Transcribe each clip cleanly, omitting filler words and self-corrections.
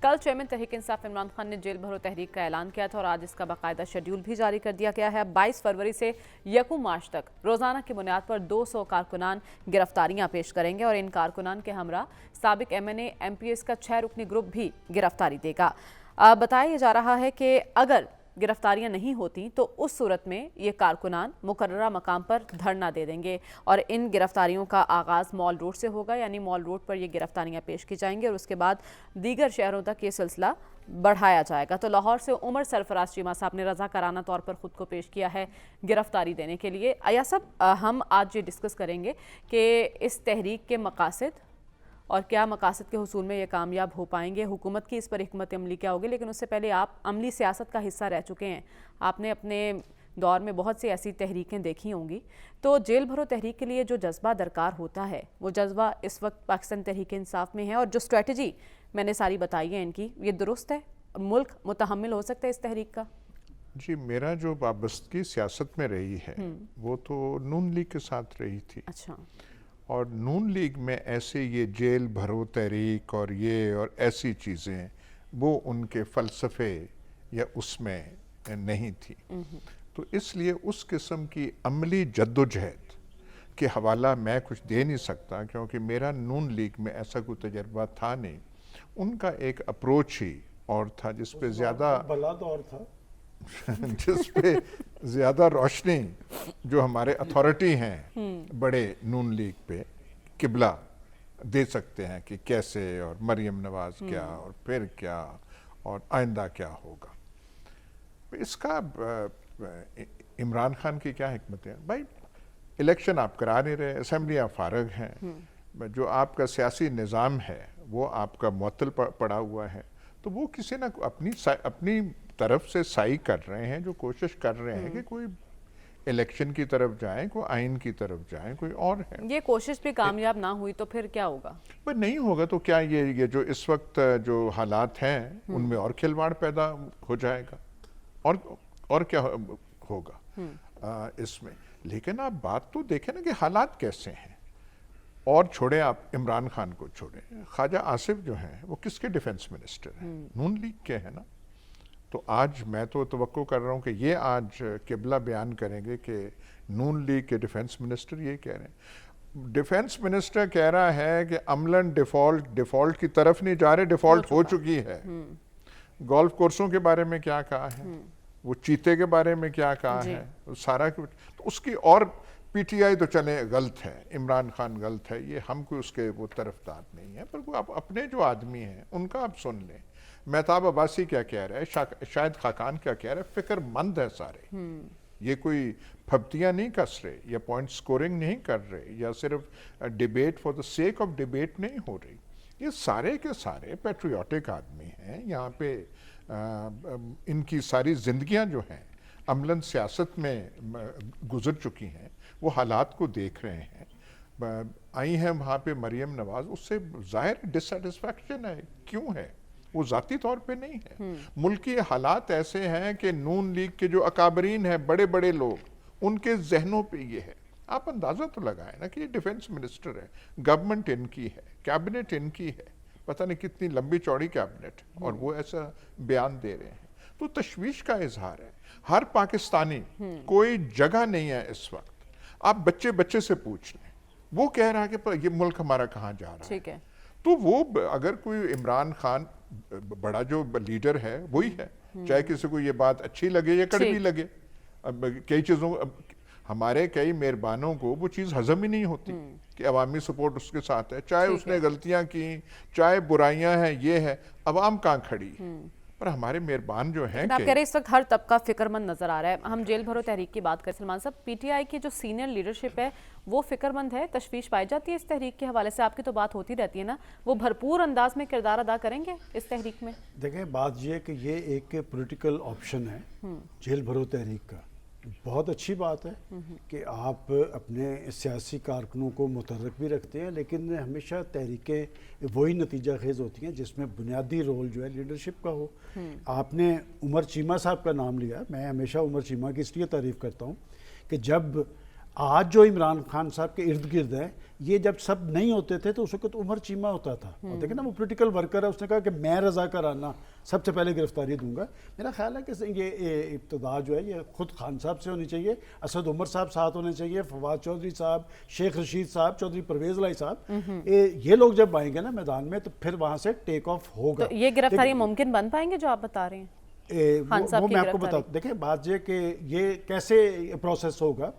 کل چیئرمین تحریک انصاف عمران خان نے جیل بھرو تحریک کا اعلان کیا تھا اور آج اس کا باقاعدہ شیڈیول بھی جاری کر دیا گیا ہے۔ 22 فروری سے 1 مارچ تک روزانہ کی بنیاد پر 200 کارکنان گرفتاریاں پیش کریں گے اور ان کارکنان کے ہمراہ سابق MNA MPS کا 6 رکنی گروپ بھی گرفتاری دے گا۔ بتایا جا رہا ہے کہ اگر گرفتاریاں نہیں ہوتی تو اس صورت میں یہ کارکنان مقررہ مقام پر دھرنا دے دیں گے اور ان گرفتاریوں کا آغاز مال روڈ سے ہوگا، یعنی مال روڈ پر یہ گرفتاریاں پیش کی جائیں گی اور اس کے بعد دیگر شہروں تک یہ سلسلہ بڑھایا جائے گا۔ تو لاہور سے عمر سرفراز چیمہ صاحب نے رضاکارانہ طور پر خود کو پیش کیا ہے گرفتاری دینے کے لیے۔ ایاز صاحب، ہم آج یہ ڈسکس کریں گے کہ اس تحریک کے مقاصد اور کیا مقاصد کے حصول میں یہ کامیاب ہو پائیں گے، حکومت کی اس پر حکمت عملی کیا ہوگی، لیکن اس سے پہلے آپ عملی سیاست کا حصہ رہ چکے ہیں۔ آپ نے اپنے دور میں بہت سی ایسی تحریکیں دیکھی ہوں گی، تو جیل بھرو تحریک کے لیے جو جذبہ درکار ہوتا ہے وہ جذبہ اس وقت پاکستان تحریک انصاف میں ہے، اور جو اسٹریٹجی میں نے ساری بتائی ہے ان کی، یہ درست ہے؟ ملک متحمل ہو سکتا ہے اس تحریک کا؟ جی، میرا جو وابستگی سیاست میں رہی ہے وہ تو نون لیگ کے ساتھ رہی تھی۔ اچھا۔ اور نون لیگ میں ایسے یہ جیل بھرو تحریک اور یہ اور ایسی چیزیں وہ ان کے فلسفے یا اس میں نہیں تھی، تو اس لیے اس قسم کی عملی جدوجہد کے حوالہ میں کچھ دے نہیں سکتا، کیونکہ میرا نون لیگ میں ایسا کوئی تجربہ تھا نہیں۔ ان کا ایک اپروچ ہی اور تھا جس پہ زیادہ بلا دور تھا جس پہ زیادہ روشنی جو ہمارے اتھارٹی ہیں بڑے نون لیگ پہ قبلہ دے سکتے ہیں کہ کیسے، اور مریم نواز کیا اور پھر کیا اور آئندہ کیا ہوگا۔ اس کا عمران خان کی کیا حکمت ہے؟ بھائی، الیکشن آپ کرا نہیں رہے، اسمبلیاں فارغ ہیں، جو آپ کا سیاسی نظام ہے وہ آپ کا معطل پڑا ہوا ہے، تو وہ کسی نہ اپنی طرف سے سائی کر رہے ہیں، جو کوشش کر رہے ہیں کہ کوئی الیکشن کی طرف جائیں، کوئی آئین کی طرف جائیں، کوئی اور ہے۔ یہ کوشش بھی کامیاب نہ ہوئی تو پھر کیا ہوگا؟ پر نہیں ہوگا تو کیا یہ جو اس وقت جو حالات ہیں ان میں اور کھلواڑ پیدا ہو جائے گا، اور کیا ہوگا اس میں۔ لیکن آپ بات تو دیکھیں نا کہ حالات کیسے ہیں، اور چھوڑیں، آپ عمران خان کو چھوڑیں، خواجہ آصف جو ہیں وہ کس کے ڈیفنس منسٹر ہیں؟ نون لیگ کے ہیں نا۔ تو آج میں تو توقع کر رہا ہوں کہ یہ آج قبلہ بیان کریں گے کہ نون لیگ کے ڈیفنس منسٹر یہ کہہ رہے ہیں۔ ڈیفنس منسٹر کہہ رہا ہے کہ عملاً ڈیفالٹ کی طرف نہیں جا رہے، ڈیفالٹ ہو چکی ہے۔ گولف کورسوں کے بارے میں کیا کہا ہے، وہ چیتے کے بارے میں کیا کہا ہے، سارا تو اس کی، اور پی ٹی آئی تو چلے غلط ہے، عمران خان غلط ہے، یہ ہم کو اس کے وہ طرفدار نہیں ہے، پر وہ اپنے جو آدمی ہیں ان کا آپ سن لیں۔ مہتاب عباسی کیا کہہ رہا ہے، شاہد خاقان کیا کہہ رہا ہے، فکر مند ہے سارے، یہ کوئی پھبتیاں نہیں کس رہے یا پوائنٹ سکورنگ نہیں کر رہے یا صرف debate for the sake of debate نہیں ہو رہی، یہ سارے کے سارے پیٹریوٹک آدمی ہیں۔ یہاں پہ ان کی ساری زندگیاں جو ہیں عملاً سیاست میں گزر چکی ہیں، وہ حالات کو دیکھ رہے ہیں۔ آئی ہیں وہاں پہ مریم نواز، اس سے ظاہر ڈسسیٹسفیکشن ہے، کیوں ہے؟ وہ ذاتی طور پہ نہیں ہے، ملکی حالات ایسے ہیں کہ نون لیگ کے جو اکابرین ہیں، بڑے بڑے لوگ، ان کے ذہنوں پہ یہ ہے۔ آپ اندازہ تو لگائیں نا کہ یہ ڈیفنس منسٹر ہے، گورنمنٹ ان کی ہے، کیبنٹ ان کی ہے، پتہ نہیں کتنی لمبی چوڑی کیبنٹ، اور وہ ایسا بیان دے رہے ہیں، تو تشویش کا اظہار ہے۔ ہر پاکستانی، کوئی جگہ نہیں ہے اس وقت، آپ بچے سے پوچھ لیں، وہ کہہ رہا ہے کہ یہ ملک ہمارا کہاں جا رہا ہے۔ تو وہ اگر کوئی عمران خان بڑا جو لیڈر ہے وہی ہے، چاہے کسی کو یہ بات اچھی لگے یا کڑوی لگے، اب کئی چیزوں، ہمارے کئی مہربانوں کو وہ چیز ہضم ہی نہیں ہوتی کہ عوامی سپورٹ اس کے ساتھ ہے، چاہے اس نے غلطیاں کی، چاہے برائیاں ہیں، یہ ہے، عوام کہاں کھڑی ہے۔ پر ہمارے مہربان جو ہیں، آپ کہہ رہے ہیں اس وقت ہر طبقہ فکر مند نظر آ رہا ہے۔ ہم جیل بھرو تحریک کی بات کریں، سلمان صاحب، پی ٹی آئی کی جو سینئر لیڈرشپ ہے وہ فکر مند ہے، تشویش پائی جاتی ہے اس تحریک کے حوالے سے؟ آپ کی تو بات ہوتی رہتی ہے نا، وہ بھرپور انداز میں کردار ادا کریں گے اس تحریک میں؟ دیکھیں، بات یہ ہے کہ یہ ایک پولیٹیکل آپشن ہے جیل بھرو تحریک کا۔ بہت اچھی بات ہے کہ آپ اپنے سیاسی کارکنوں کو متحرک بھی رکھتے ہیں، لیکن ہمیشہ تحریکیں وہی نتیجہ خیز ہوتی ہیں جس میں بنیادی رول جو ہے لیڈرشپ کا ہو۔ آپ نے عمر چیمہ صاحب کا نام لیا، میں ہمیشہ عمر چیمہ کی اس لیے تعریف کرتا ہوں کہ جب آج جو عمران خان صاحب کے ارد گرد ہے یہ جب سب نہیں ہوتے تھے تو اس وقت عمر چیمہ ہوتا تھا. اور دیکھیں نا وہ پولیٹیکل ورکر ہے, اس نے کہا کہ میں رضا کرانہ سب سے پہلے گرفتاری دوں گا. میرا خیال ہے کہ یہ ابتدا جو ہے یہ خود خان صاحب سے ہونی چاہیے, اسد عمر صاحب ساتھ ہونے چاہیے, فواد چودھری صاحب, شیخ رشید صاحب, چودھری پرویز الہی صاحب, یہ لوگ جب آئیں گے نا میدان میں تو پھر وہاں سے ٹیک آف ہوگا. تو یہ گرفتاری ممکن بن پائیں گے جو آپ بتا رہے ہیں؟ وہ میں آپ کو بتا دیکھیں بات یہ کہ یہ کیسے پروسیس ہوگا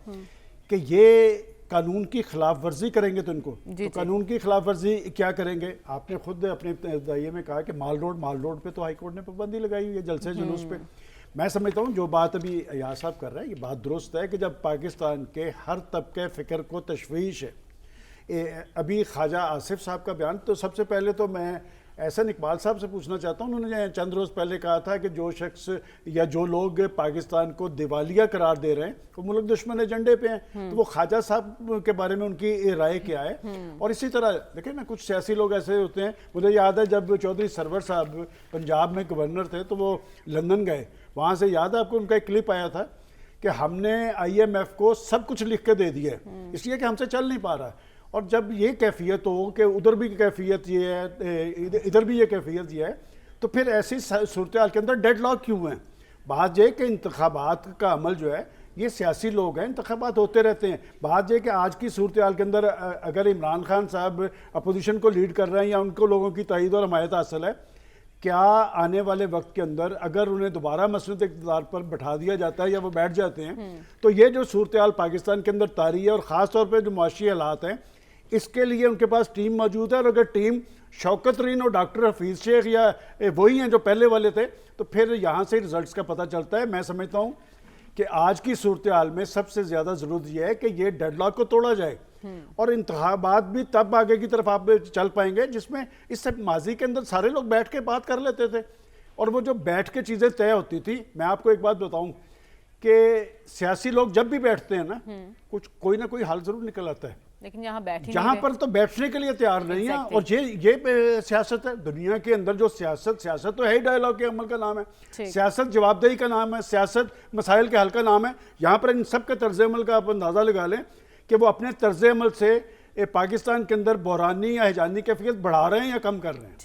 کہ یہ قانون کی خلاف ورزی کریں گے تو ان کو تو قانون کی خلاف ورزی کیا کریں گے. آپ نے خود اپنے ابتدائیے میں کہا کہ مال روڈ پہ تو ہائی کورٹ نے پابندی لگائی ہوئی ہے جلسے جلوس پہ. میں سمجھتا ہوں جو بات ابھی ایاز صاحب کر رہے ہیں یہ بات درست ہے کہ جب پاکستان کے ہر طبقے فکر کو تشویش ہے. ابھی خواجہ آصف صاحب کا بیان, تو سب سے پہلے تو میں احسن اقبال صاحب سے پوچھنا چاہتا ہوں, انہوں نے چند روز پہلے کہا تھا کہ جو شخص یا جو لوگ پاکستان کو دیوالیہ قرار دے رہے ہیں وہ ملک دشمن ایجنڈے پہ ہیں. تو وہ خواجہ صاحب کے بارے میں ان کی رائے کیا ہے؟ اور اسی طرح دیکھیں نا کچھ سیاسی لوگ ایسے ہوتے ہیں, مجھے یاد ہے جب چودھری سرور صاحب پنجاب میں گورنر تھے تو وہ لندن گئے, وہاں سے یاد ہے آپ کو ان کا ایک کلپ آیا تھا کہ ہم نے IMF کو سب کچھ لکھ کے دے دیا ہے اس لیے کہ ہم سے چل نہیں پا رہا. اور جب یہ کیفیت ہو کہ ادھر بھی کیفیت یہ ہے ادھر بھی یہ کیفیت یہ ہے تو پھر ایسی صورتحال کے اندر ڈیڈ لاک کیوں ہیں؟ بات یہ کہ انتخابات کا عمل جو ہے یہ سیاسی لوگ ہیں, انتخابات ہوتے رہتے ہیں. بات یہ کہ آج کی صورتحال کے اندر اگر عمران خان صاحب اپوزیشن کو لیڈ کر رہے ہیں یا ان کو لوگوں کی تائید اور حمایت حاصل ہے, کیا آنے والے وقت کے اندر اگر انہیں دوبارہ مسند اقتدار پر بٹھا دیا جاتا ہے یا وہ بیٹھ جاتے ہیں تو یہ جو صورتحال پاکستان کے اندر طاری ہے اور خاص طور پہ جو معاشی حالات ہیں اس کے لیے ان کے پاس ٹیم موجود ہے, اور اگر ٹیم شوکت ترین اور ڈاکٹر حفیظ شیخ یا وہی ہیں جو پہلے والے تھے تو پھر یہاں سے رزلٹس کا پتہ چلتا ہے. میں سمجھتا ہوں کہ آج کی صورتحال میں سب سے زیادہ ضرورت یہ ہے کہ یہ ڈیڈ لاک کو توڑا جائے اور انتخابات بھی تب آگے کی طرف آپ چل پائیں گے جس میں اس سے ماضی کے اندر سارے لوگ بیٹھ کے بات کر لیتے تھے اور وہ جو بیٹھ کے چیزیں طے ہوتی تھی. میں آپ کو ایک بات بتاؤں کہ سیاسی لوگ جب بھی بیٹھتے ہیں نا کچھ کوئی نہ کوئی حل ضرور نکل آتا ہے, لیکن یہاں پر تو بیٹھنے کے لیے تیار نہیں ہے. اور یہ سیاست ہے دنیا کے اندر جو سیاست تو ہے ہی ڈائیلاگ کے عمل کا نام ہے, سیاست جواب دہی کا نام ہے, سیاست مسائل کے حل کا نام ہے. یہاں پر ان سب کے طرز عمل کا آپ اندازہ لگا لیں کہ وہ اپنے طرز عمل سے پاکستان کے اندر بحرانی یا ہیجانی کیفیت بڑھا رہے ہیں یا کم کر رہے ہیں.